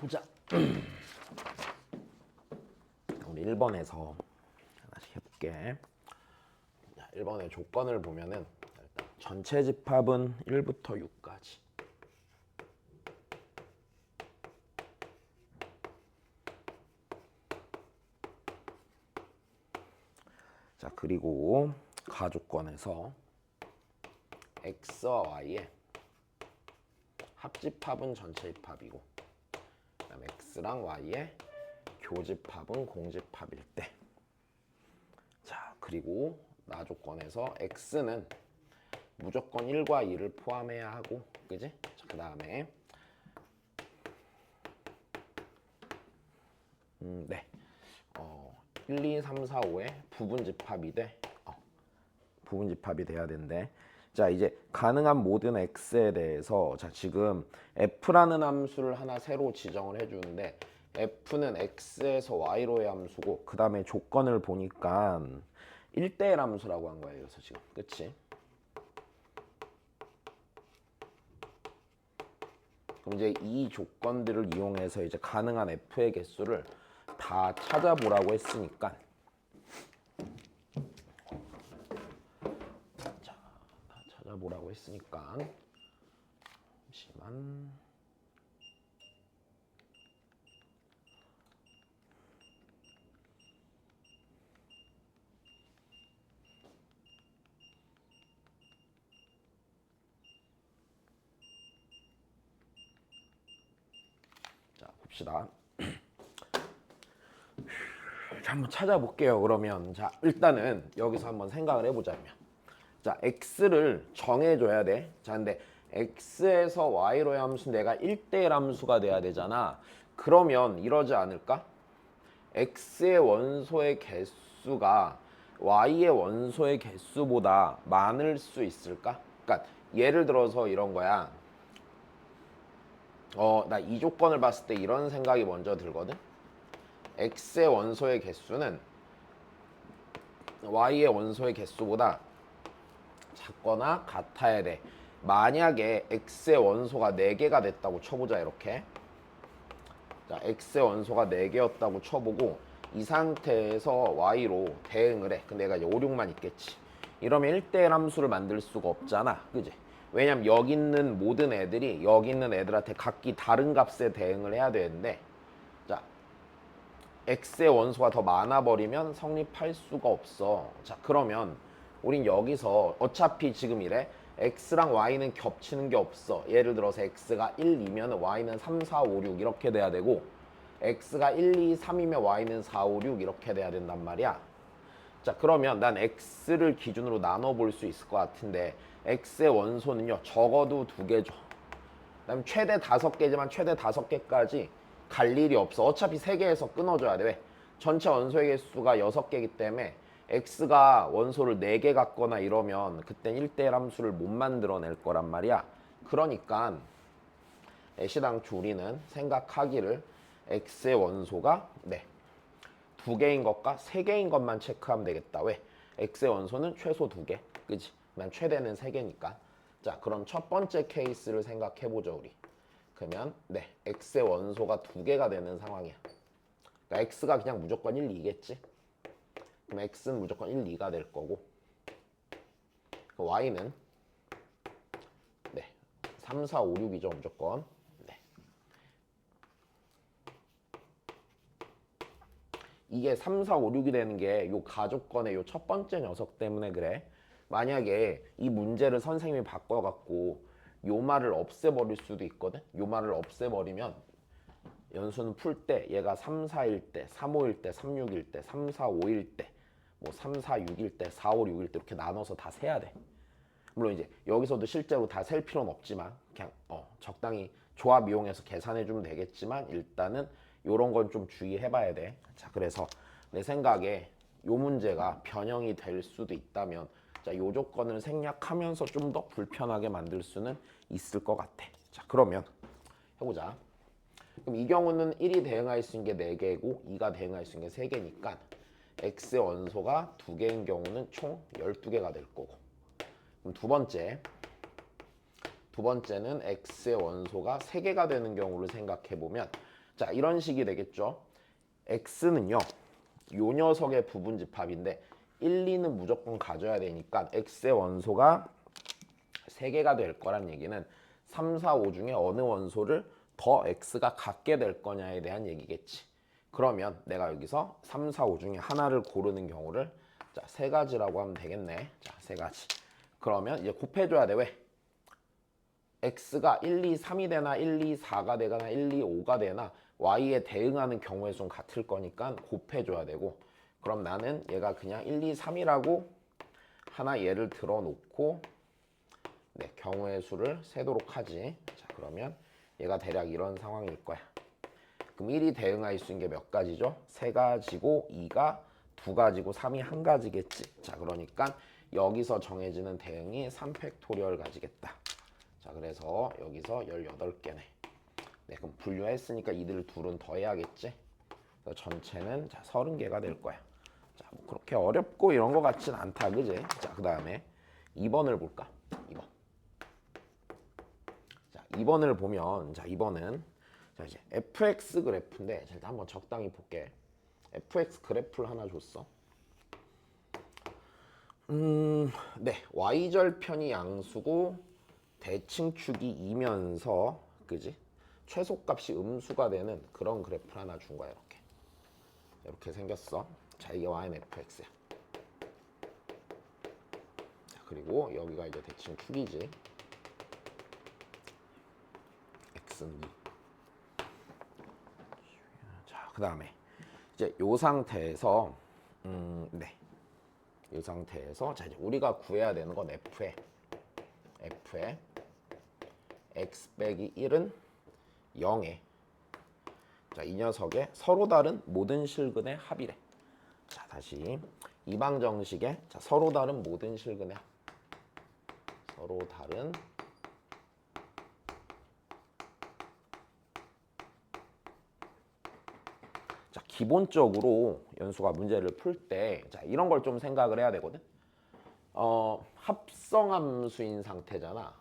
보자. 우리 1번에서 하나씩 해볼게. 1번의 조건을 보면은 일단 전체 집합은 1부터 6까지. 자, 그리고 가조건에서 x와 y의 합집합은 전체 집합이고, 그다음에 x랑 y의 교집합은 공집합일 때. 자, 그리고 나조건에서 x는 무조건 1과 2를 포함해야 하고, 그지? 그 다음에 1, 2, 3, 4, 5의 부분집합이 돼. 부분집합이 돼야 된대. 자, 이제 가능한 모든 x에 대해서, 자, 지금 f라는 함수를 하나 새로 지정을 해주는데, f는 x에서 y로의 함수고, 그 다음에 조건을 보니까 1대1 함수라고 한 거예요. 그래서 지금 그치? 그럼 이제 이 조건들을 이용해서 이제 가능한 f의 개수를 다 찾아보라고 했으니까, 자, 다 찾아보라고 했으니까, 잠시만. 자, 봅시다. 자, 한번 찾아볼게요. 그러면 자, 일단은 여기서 한번 생각을 해보자면, 자, x를 정해줘야 돼. 자, 근데 x에서 y로의 함수 내가 1대1 함수가 돼야 되잖아. 그러면 이러지 않을까? x의 원소의 개수가 y의 원소의 개수보다 많을 수 있을까? 그러니까 예를 들어서 이런 거야. 나 이 조건을 봤을 때 이런 생각이 먼저 들거든. x의 원소의 개수는 y의 원소의 개수보다 작거나 같아야 돼. 만약에 x의 원소가 4개가 됐다고 쳐보자. 이렇게. 자, x의 원소가 4개였다고 쳐보고, 이 상태에서 y로 대응을 해. 근데 얘가 이제 5, 6만 있겠지. 이러면 1대1 함수를 만들 수가 없잖아. 그지? 왜냐면 여기 있는 모든 애들이 여기 있는 애들한테 각기 다른 값에 대응을 해야 되는데, 자, x의 원소가 더 많아버리면 성립할 수가 없어. 자, 그러면 우린 여기서 어차피 지금 이래. x랑 y는 겹치는 게 없어. 예를 들어서 x가 1이면 y는 3, 4, 5, 6 이렇게 돼야 되고, x가 1, 2, 3이면 y는 4, 5, 6 이렇게 돼야 된단 말이야. 자, 그러면 난 x를 기준으로 나눠볼 수 있을 것 같은데, x의 원소는요, 적어도 2개죠. 그다음 최대 5개지만 최대 5개까지 갈 일이 없어. 어차피 3개에서 끊어줘야 돼. 왜? 전체 원소의 개수가 6개이기 때문에 x가 원소를 4개 갖거나 이러면 그땐 1대1 함수를 못 만들어낼 거란 말이야. 그러니까 애시당초 우리는 생각하기를 x의 원소가 2개인 것과 3개인 것만 체크하면 되겠다. 왜? x의 원소는 최소 2개. 그지? 난 최대는 3개니까. 자, 그럼 첫 번째 케이스를 생각해보죠, 우리. 그러면 x의 원소가 2개가 되는 상황이야. 그러니까 x가 그냥 무조건 1, 2겠지? 그럼 x는 무조건 1, 2가 될 거고, y는 3, 4, 5, 6이죠, 무조건. 이게 3, 4, 5, 6이 되는 게 요 가족권의 요 첫 번째 녀석 때문에 그래. 만약에 이 문제를 선생님이 바꿔갖고 요 말을 없애버릴 수도 있거든. 요 말을 없애버리면 연수는 풀 때 얘가 3, 4일 때, 3, 5일 때, 3, 6일 때, 3, 4, 5일 때, 뭐 3, 4, 6일 때, 4, 5, 6일 때 이렇게 나눠서 다 세야 돼. 물론 이제 여기서도 실제로 다 셀 필요는 없지만 그냥 적당히 조합 이용해서 계산해주면 되겠지만, 일단은 요런 건 좀 주의해봐야 돼. 자, 그래서 내 생각에 요 문제가 변형이 될 수도 있다면, 자, 요 조건을 생략하면서 좀 더 불편하게 만들 수는 있을 것 같아. 자, 그러면 해보자. 그럼 이 경우는 1이 대응할 수 있는 게 4개고 2가 대응할 수 있는 게 3개니까 x의 원소가 2개인 경우는 총 12개가 될 거고, 그럼 두 번째는 x의 원소가 3개가 되는 경우를 생각해보면, 자, 이런 식이 되겠죠. x는요. 요 녀석의 부분집합인데 1, 2는 무조건 가져야 되니까 x의 원소가 3개가 될 거란 얘기는 3, 4, 5 중에 어느 원소를 더 x가 갖게 될 거냐에 대한 얘기겠지. 그러면 내가 여기서 3, 4, 5 중에 하나를 고르는 경우를 자, 3가지라고 하면 되겠네. 자, 3가지. 그러면 이제 곱해줘야 돼. 왜? x가 1, 2, 3이 되나 1, 2, 4가 되거나 1, 2, 5가 되나 y에 대응하는 경우의 수는 같을 거니까 곱해줘야 되고 그럼 나는 얘가 그냥 1, 2, 3이라고 하나 예를 들어 놓고 네, 경우의 수를 세도록 하지. 자, 그러면 얘가 대략 이런 상황일 거야. 그럼 1이 대응할 수 있는 게 몇 가지죠? 3가지고 2가 2가지고 3이 1가지겠지. 자, 그러니까 여기서 정해지는 대응이 3팩토리얼 가지겠다. 자, 그래서 여기서 18개네. 네, 그럼 분류했으니까 이들 둘은 더해야겠지. 그래서 전체는 자, 30개가 될 거야. 자, 뭐 그렇게 어렵고 이런 거 같진 않다, 그지? 자, 그 다음에 2번을 볼까? 2번. 자, 2번을 보면, 자, 2번은 자, 이제 fx 그래프인데, 자, 일단 한번 적당히 볼게. fx 그래프를 하나 줬어. 네, y절편이 양수고 대칭축이 2면서, 그지? 최소값이 음수가 되는 그런 그래프를 하나 준 거야. 이렇게 생겼어. 자, 이게 y는 fx야. 자, 그리고 여기가 이제 대칭축이지. x는 2. 자, 그 다음에 이제 요 상태에서 네, 이 상태에서 자, 이제 우리가 구해야 되는 건 f에 x 빼기 1은 0에 자, 이 녀석의 서로 다른 모든 실근의 합이래. 자, 다시 이방 정식의 자, 서로 다른 모든 실근의 합. 서로 다른 자, 기본적으로 연수가 문제를 풀 때 자, 이런 걸 좀 생각을 해야 되거든. 합성함수인 상태잖아.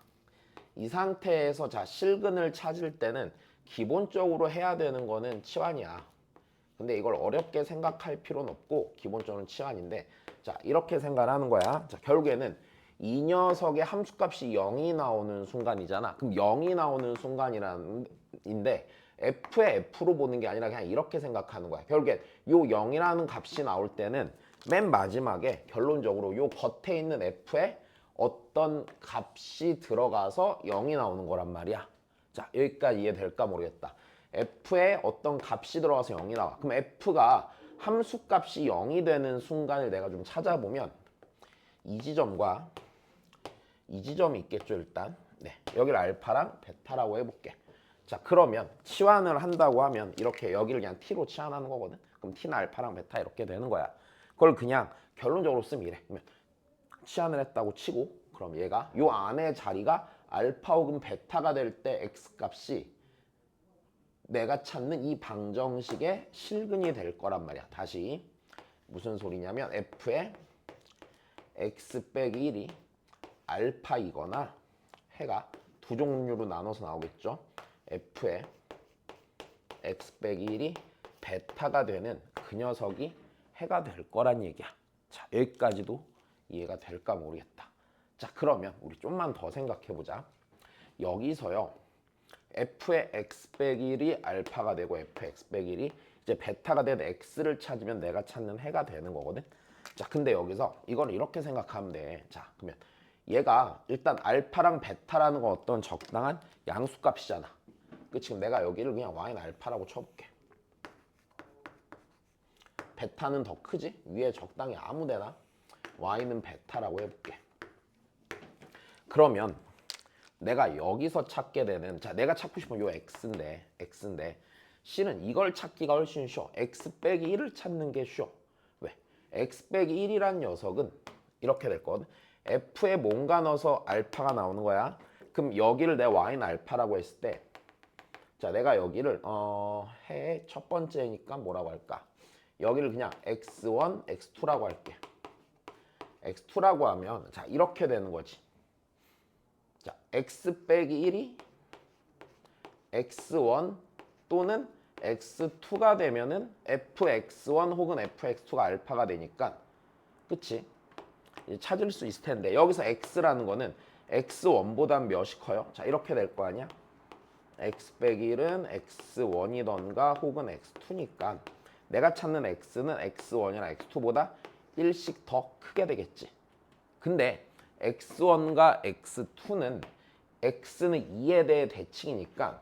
이 상태에서 자, 실근을 찾을 때는 기본적으로 해야 되는 거는 치환이야. 근데 이걸 어렵게 생각할 필요는 없고 기본적으로는 치환인데 자, 이렇게 생각을 하는 거야. 자, 결국에는 이 녀석의 함수값이 0이 나오는 순간이잖아. 그럼 0이 나오는 순간이란인데 f의 f로 보는 게 아니라 그냥 이렇게 생각하는 거야. 결국엔 요 0이라는 값이 나올 때는 맨 마지막에 결론적으로 요 겉에 있는 f에 어떤 값이 들어가서 0이 나오는 거란 말이야. 자, 여기까지 이해될까 모르겠다. f에 어떤 값이 들어가서 0이 나와. 그럼 f가 함수값이 0이 되는 순간을 내가 좀 찾아보면 이 지점과 이 지점이 있겠죠, 일단. 네, 여기를 알파랑 베타라고 해볼게. 자, 그러면 치환을 한다고 하면 이렇게 여기를 그냥 t로 치환하는 거거든. 그럼 t는 알파랑 베타 이렇게 되는 거야. 그걸 그냥 결론적으로 쓰면 이래. 그러면 치환을 했다고 치고 그럼 얘가 요 안에 자리가 알파 혹은 베타가 될 때 x 값이 내가 찾는 이 방정식의 실근이 될 거란 말이야. 다시 무슨 소리냐면 f의 x 빼기 1이 알파이거나 해가 두 종류로 나눠서 나오겠죠. f의 x 빼기 1이 베타가 되는 그 녀석이 해가 될 거란 얘기야. 자, 여기까지도 이해가 될까 모르겠다. 자, 그러면 우리 좀만 더 생각해 보자. 여기서요. f의 x 빼기 1이 알파가 되고 f의 x 빼기 1이 이제 베타가 된 x를 찾으면 내가 찾는 해가 되는 거거든. 자, 근데 여기서 이걸 이렇게 생각하면 돼. 자, 그러면 얘가 일단 알파랑 베타라는 건 어떤 적당한 양수값이잖아. 그치? 그럼 내가 여기를 그냥 y는 알파라고 쳐볼게. 베타는 더 크지? 위에 적당히 아무데나 y는 베타라고 해볼게. 그러면 내가 여기서 찾게 되는 자, 내가 찾고 싶은 요 x인데 실은 이걸 찾기가 훨씬 쉬워. x 빼기 1을 찾는 게 쉬워. 왜? x 빼기 1이란 녀석은 이렇게 될 거거든. f에 뭔가 넣어서 알파가 나오는 거야. 그럼 여기를 내 y는 알파라고 했을 때 자, 내가 여기를 해 첫 번째니까 뭐라고 할까? 여기를 그냥 x1, x2라고 할게. x2라고 하면 자, 이렇게 되는 거지. 자, x 빼기 1이 x1 또는 x2가 되면은 fx1 혹은 fx2가 알파가 되니까 그치? 이제 찾을 수 있을 텐데 여기서 x라는 거는 x1보단 몇이 커요? 자 이렇게 될 거 아니야? x 빼기 1은 x1이던가 혹은 x2니까 내가 찾는 x는 x1이나 x2보다 1씩 더 크게 되겠지. 근데 x1과 x2는 x는 2에 대해 대칭이니까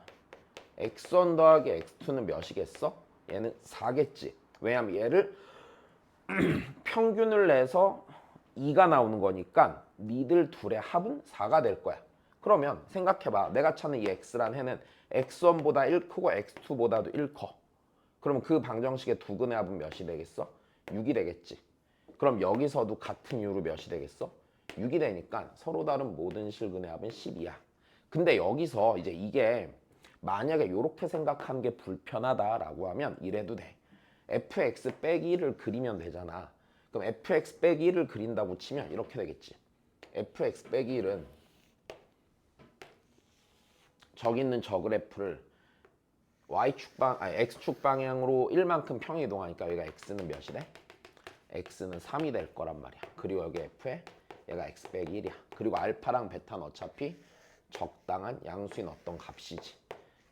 x1 더하기 x2는 몇이겠어? 얘는 4겠지. 왜냐면 얘를 평균을 내서 2가 나오는 거니까 니들 둘의 합은 4가 될 거야. 그러면 생각해봐. 내가 찾는 이 x라는 해는 x1보다 1 크고 x2보다도 1 커. 그럼 그 방정식의 두 근의 합은 몇이 되겠어? 6이 되겠지. 그럼 여기서도 같은 이유로 몇이 되겠어? 6이 되니까 서로 다른 모든 실근의 합은 10이야. 근데 여기서 이제 이게 만약에 이렇게 생각하는 게 불편하다라고 하면 이래도 돼. fx 빼기 1을 그리면 되잖아. 그럼 fx 빼기 1을 그린다고 치면 이렇게 되겠지. fx 빼기 1은 저기 있는 저 그래프를 x축 방향으로 1만큼 평이동하니까 여기가 x는 몇이 돼? x는 3이 될 거란 말이야. 그리고 여기 f에 얘가 x 빼기 1이야. 그리고 알파랑 베타는 어차피 적당한 양수인 어떤 값이지.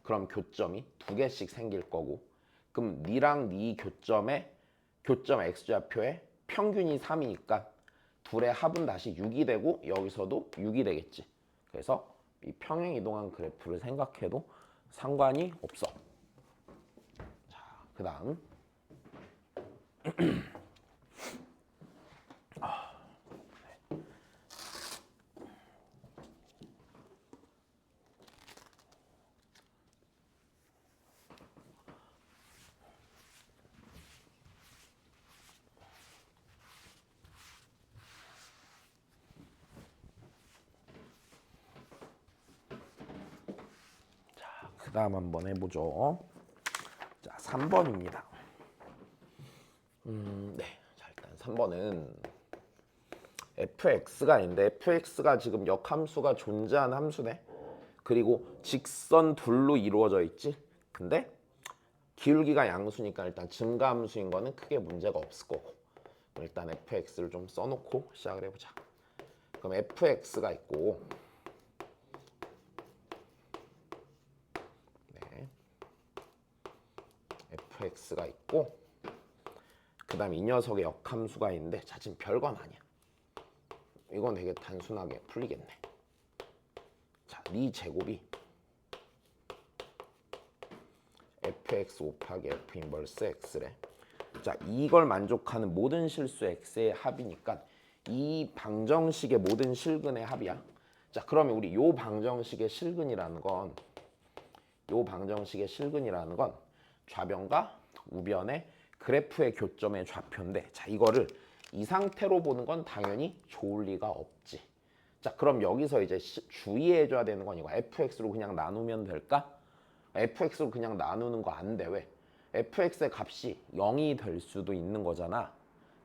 그럼 교점이 두 개씩 생길 거고 그럼 니랑 니 교점 x좌표의 평균이 3이니까 둘의 합은 다시 6이 되고 여기서도 6이 되겠지. 그래서 이 평행 이동한 그래프를 생각해도 상관이 없어. 자, 그 다음 그 다음 한번 해보죠. 자, 3번입니다. 네. 자, 일단 3번은 fx가 있는데 fx가 지금 역함수가 존재하는 함수네. 그리고 직선 둘로 이루어져 있지. 근데 기울기가 양수니까 일단 증가함수인 거는 크게 문제가 없을 거고. 일단 fx를 좀 써놓고 시작을 해보자. 그럼 fx가 있고 네. fx가 있고 그 다음 이 녀석의 역함수가 있는데 자 지금 별건 아니야. 이건 되게 단순하게 풀리겠네. 자, 네 제곱이 fx 곱하기 f 인버스 x래. 자, 이걸 만족하는 모든 실수 x의 합이니까 이 방정식의 모든 실근의 합이야. 자, 그러면 우리 요 방정식의 실근이라는 건 좌변과 우변의 그래프의 교점의 좌표인데 자, 이거를 이 상태로 보는 건 당연히 좋을 리가 없지. 자, 그럼 여기서 이제 주의해줘야 되는 건 이거 fx로 그냥 나누면 될까? fx로 그냥 나누는 거 안 돼. 왜? fx의 값이 0이 될 수도 있는 거잖아.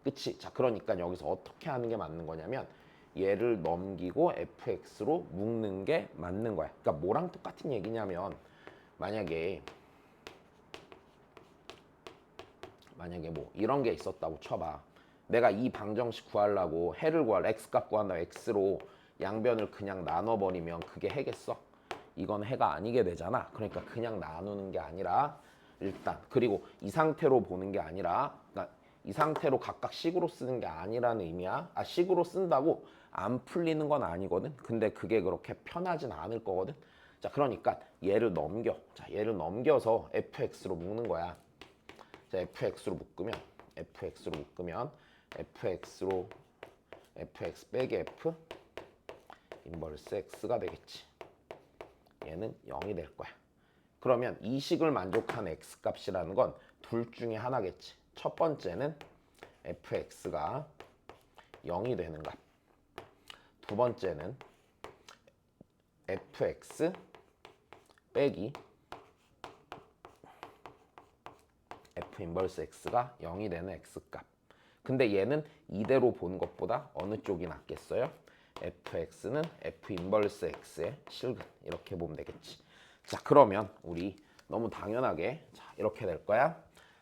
그치? 자, 그러니까 여기서 어떻게 하는 게 맞는 거냐면 얘를 넘기고 fx로 묶는 게 맞는 거야. 그러니까 뭐랑 똑같은 얘기냐면 만약에 뭐 이런 게 있었다고 쳐봐. 내가 이 방정식 구하려고 해를 x값 구한다고 x로 양변을 그냥 나눠버리면 그게 해겠어? 이건 해가 아니게 되잖아. 그러니까 그냥 나누는 게 아니라 일단 그리고 이 상태로 보는 게 아니라 그러니까 이 상태로 각각 식으로 쓰는 게 아니라는 의미야. 식으로 쓴다고 안 풀리는 건 아니거든. 근데 그게 그렇게 편하진 않을 거거든. 자, 그러니까 얘를 넘겨. 자, 얘를 넘겨서 fx로 묶는 거야. 자, fx로 묶으면 fx 빼기 f 인버스 x가 되겠지. 얘는 0이 될 거야. 그러면 이 식을 만족하는 x값이라는 건 둘 중에 하나겠지. 첫 번째는 fx가 0이 되는 값. 두 번째는 fx 빼기 f 인버스 x가 0이 되는 x값. 근데 얘는 이대로 보는 것보다 어느 쪽이 낫겠어요? fx는 f 인버스 x의 실근. 이렇게 보면 되겠지. 자, 그러면 우리 너무 당연하게 자 이렇게 될 거야.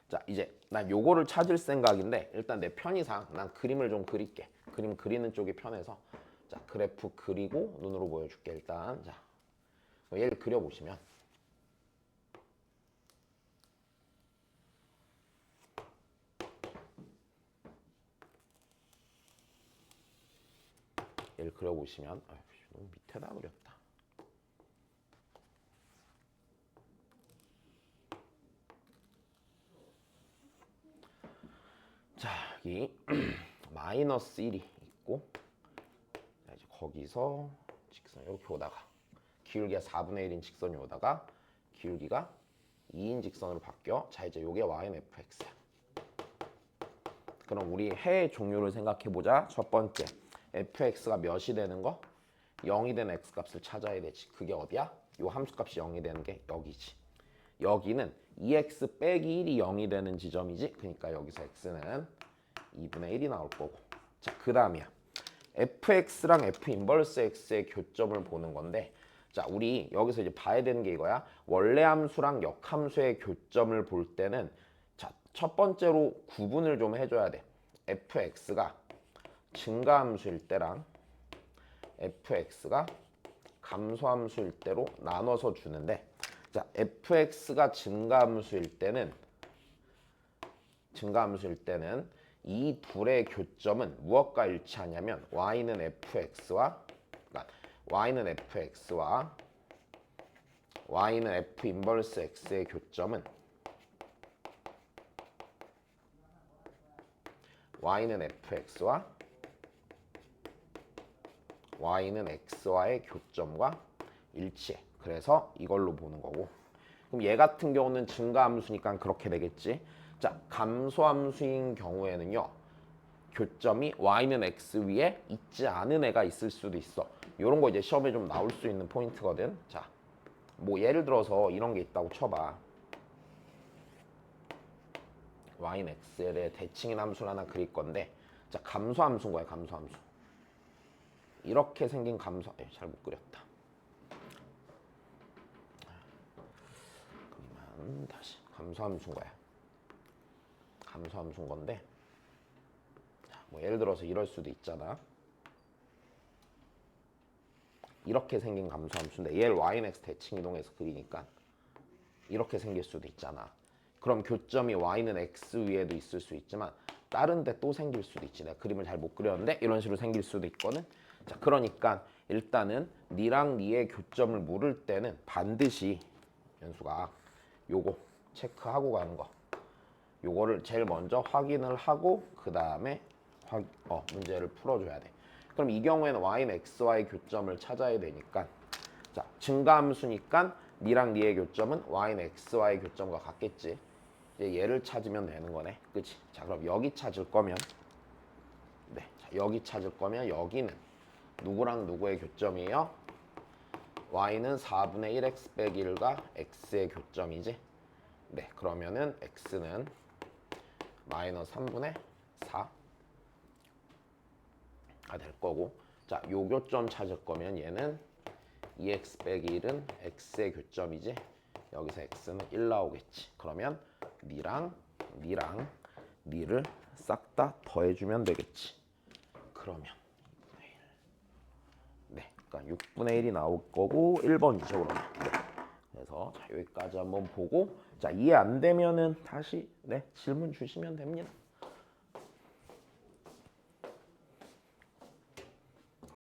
자 이제 난 요거를 찾을 생각인데 일단 내 편의상 난 그림을 좀 그릴게. 그림 그리는 쪽이 편해서 자 그래프 그리고 눈으로 보여줄게. 일단 자 얘를 그려보시면 얘를 그려보시면 아유, 너무 밑에다 그렸다. 자 여기 마이너스 1이 있고 자, 이제 거기서 직선 이렇게 오다가 기울기가 4분의 1인 직선이 오다가 기울기가 2인 직선으로 바뀌어. 자 이제 요게 y는 fx야. 그럼 우리 해의 종류를 생각해보자. 첫 번째 fx가 몇이 되는 거? 0이 되는 x값을 찾아야 되지. 그게 어디야? 요 함수값이 0이 되는 게 여기지. 여기는 2x 빼기 1이 0이 되는 지점이지. 그러니까 여기서 x는 2분의 1이 나올 거고. 자, 그 다음이야. fx랑 f 인버스 x의 교점을 보는 건데 자, 우리 여기서 이제 봐야 되는 게 이거야. 원래 함수랑 역함수의 교점을 볼 때는 자, 첫 번째로 구분을 좀 해줘야 돼. fx가 증가함수일 때랑 fx가 감소함수일 때로 나눠서 주는데 자, fx가 증가함수일 때는 이 둘의 교점은 무엇과 일치하냐면 y는 fx와 y는 f 인버스 x의 교점은 y는 fx와 y는 x와의 교점과 일치해. 그래서 이걸로 보는 거고. 그럼 얘 같은 경우는 증가함수니까 그렇게 되겠지. 자, 감소함수인 경우에는요. 교점이 y는 x 위에 있지 않은 애가 있을 수도 있어. 이런 거 이제 시험에 좀 나올 수 있는 포인트거든. 자, 뭐 예를 들어서 이런 게 있다고 쳐봐. y는 x에 대해 대칭인 함수를 하나 그릴 건데 자, 감소함수인 거야. 감소함수. 이렇게 생긴 잘 못 그렸다. 그러면 다시 감소함수인 거야. 감소함수인 건데 뭐 예를 들어서 이럴 수도 있잖아. 이렇게 생긴 감소함수인데 얘를 y는 x 대칭 이동해서 그리니까 이렇게 생길 수도 있잖아. 그럼 교점이 y는 x 위에도 있을 수 있지만 다른 데 또 생길 수도 있지. 내가 그림을 잘 못 그렸는데 이런 식으로 생길 수도 있거든. 자, 그러니까 일단은 니랑 니의 교점을 물을 때는 반드시 연수가 요거 체크하고 가는 거. 요거를 제일 먼저 확인을 하고 그 다음에 문제를 풀어줘야 돼. 그럼 이 경우에는 y는 x와의 교점을 찾아야 되니까 자, 증가함수니까 니랑 니의 교점은 y는 x와의 교점과 같겠지. 이제 얘를 찾으면 되는 거네. 그치? 자, 그럼 여기 찾을 거면 자, 여기 찾을 거면 여기는 누구랑 누구의 교점이에요? y는 4분의 1x 빼기 1과 x의 교점이지. 네, 그러면은 x는 마이너스 3분의 4가 될 거고 자, 요 교점 찾을 거면 얘는 2x 빼기 1은 x의 교점이지. 여기서 x는 1 나오겠지. 그러면 니랑 니를 싹 다 더해주면 되겠지. 그러면 6분의 1. 네, 그러니까 6분의 1이 나올 거고 1번이죠 그러면. 네. 그래서 자, 여기까지 한번 보고 자, 이해 안 되면은 다시 질문 주시면 됩니다.